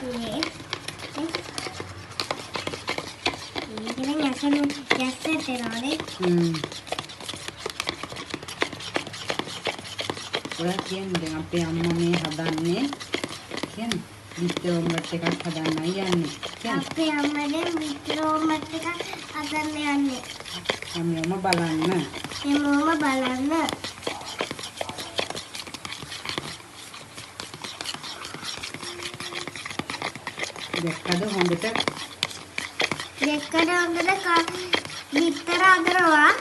මේ ඉතින් යස්සට එනවානේ. ඔයා කියන්නේ දැන් අපේ අම්මා මේ හදන්නේ කියන්නේ විතර ඔම්ලට් එකක් හදන්නයි යන්නේ. අපේ අම්මා දැන් විතර ඔම්ලට් එකක් හදන්න යන්නේ. හැමෝම බලන්න. හැමෝම බලන්න. දැක්කද හොඳට? දැක්කද හොඳට විතර හදනවා.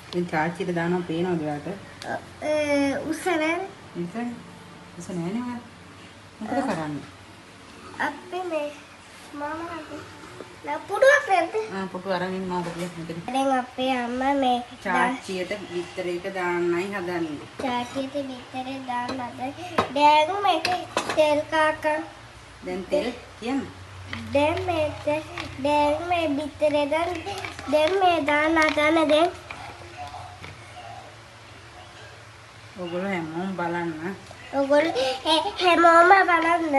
ඉතින් චාර්ජ් එක දානවා පේනවද ඔයාට? උසනේ. ඉතින් නෑනේ ඔයා. මොකද කරන්නේ? අපේ මේ මාමා හදේ. පුඩුවක් නැද්ද? පුටු අරන් ඉන්නවා කියලා මෙතන. දැන් අපේ අම්මා මේ චාර්ජියට විතර එක දාන්නයි හදන්නේ. චාටියට විතර දාන්න හදයි. දැන් මේ තෙල් කාකා. දැන් තෙල් කියන්න. දැන් මේ විතර දැන් මේ දාන්න හදන දැන් ඔයගොල්ලෝ හැමෝම බලන්න. ඔයගොල්ලෝ හැමෝම බලන්න.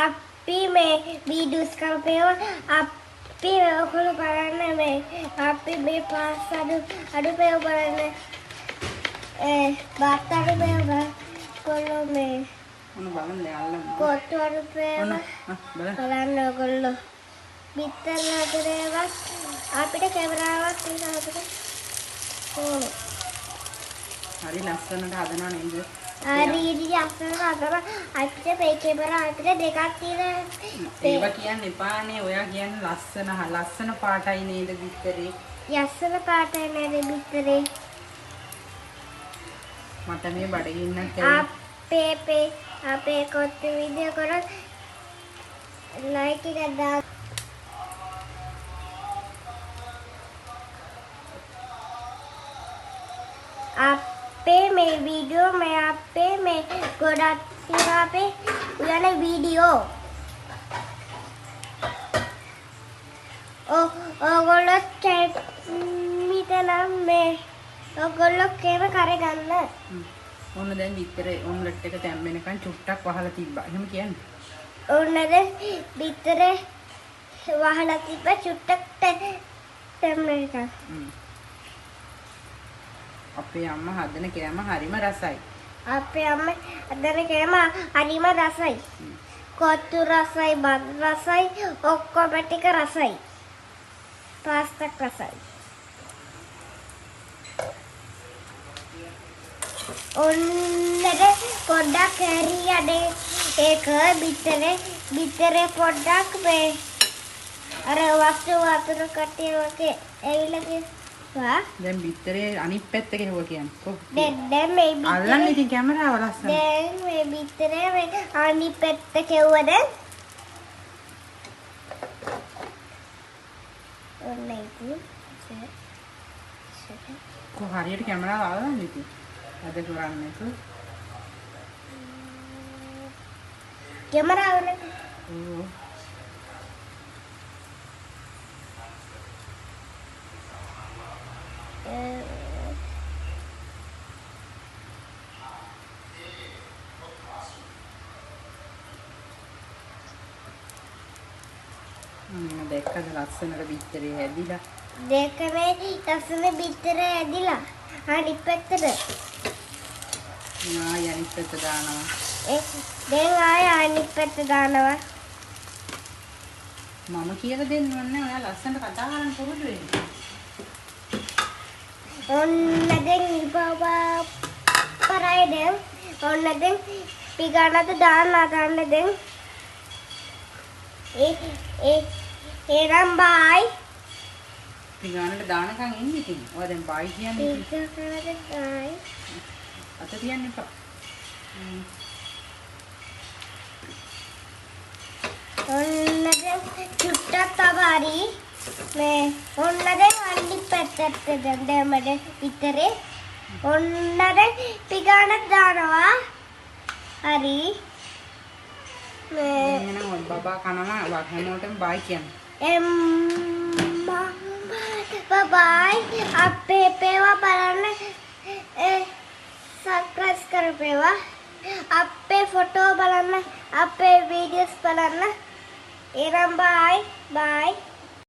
අපි මේ වීඩියෝස් කරපේවා අපි ඔයගොල්ලෝ බලන්න මේ අපි මේ පාස් අඩු පේව බලන්න. බත් අඩු පේව ඔයගොල්ලෝ මේ ඔන්න බලන්න දැන් කොට්ටු අඩු පේව බලන්න ඔයගොල්ලෝ. විතර හදරේවත් අපිට කැමරාවක් තියෙනවා අපිට. හරි ලස්සනට හදනවා නේද? හරි ලස්සනට හදනවා. අපිට මේ කැමරා අපිට දෙකක් තියෙනවා. ඒවා කියන්න එපානේ. ඔයා කියන්නේ ලස්සන පාටයි නේද විතරේ? යස්සන පාටයි නේද විතරේ? මට මේ බඩගින්නක් අපේ කොත්තු වීඩියෝ කරලා ලයික් එකක් දාන්න. අපේ මේ වීඩියෝ මේ අපේ මේ ගොඩක් තියෙනවා අපේ උයන වීඩියෝ. ඔයගොල්ලෝ මෙතන මේ ඔයගොල්ලෝ කේම කරගන්න. ඔන්න දැන් විතරේ ඔම්ලට් එක තැම්බෙනකන් චුට්ටක් වහලා තිබ්බා. එහෙම කියන්නේ. ඔන්න දැන් විතරේ වහලා තිබ්බා චුට්ටක් තැම්බෙනකන්. අපේ අම්මා හදන කෑම හරිම රසයි. අපේ අම්මා හදන කෑම හරිම රසයි. කොත්තු රසයි, බත් රසයි, ඔක්කොම ටික රසයි. පාස්තා රසයි. ඔන්නද පොඩ්ඩක් හරියඩේ ඒක විතරේ පොඩ්ඩක් මේ අර වස්තු වතුර කටේ වගේ ඇවිල්ලා තියෙනවා. දැන් විතරේ අනිත් පැත්ත ගෙහුවා කියන්නේ. දැන් මේ අල්ලන්න ඉතින් කැමරාව ලස්සන. දැන් මේ විතරේ මේ අනිත් පැත්ත කෙවුවද? ඔන්න ඉතින් කො හරියට කැමරාව අල්ලන්න ඉතින්. අද කරන්නේ කො. කැමරාව නේ. ඔව්. දැක්කද ලස්සනට බිත්තරේ හැදිලා. දෙකනේ ලස්සන බිත්තරේ හැදිලා. අනිත් පැත්තට. ආය අනිත් පැත්ත දානවා. දැන් ආය අනිත් පැත්ත දානවා. මම කියලා දෙන්න ඕනේ. ඔයා ලස්සනට කතා කරන්න පුරුදු වෙන්න. ඔන්න දැන් ඉබවා පරයිද? ඔන්න දැන් පිගානට දාන්න දැන්. එනම් බයි. පිගානට දානකම් ඉන්න ඉතින්. ඔයා දැන් බයි කියන්නේ ඉතින්. පිගානට බයි. අත තියන්න එපා. ඔන්න දැන් චුට්ටක් තවරි මේ ඔන්න දැන් අනිත් පැත්තට දැම්මද විතරේ ඔන්න දැන් පිගානක් දානවා. හරි මේ එහෙනම් ඔය බබා කනවා හැමෝටම බයි කියන්න. බයි අපේ පේවා බලන්න කරපේවා. අපේ ෆොටෝ බලන්න, අපේ වීඩියෝස් බලන්න. එනම් බයි.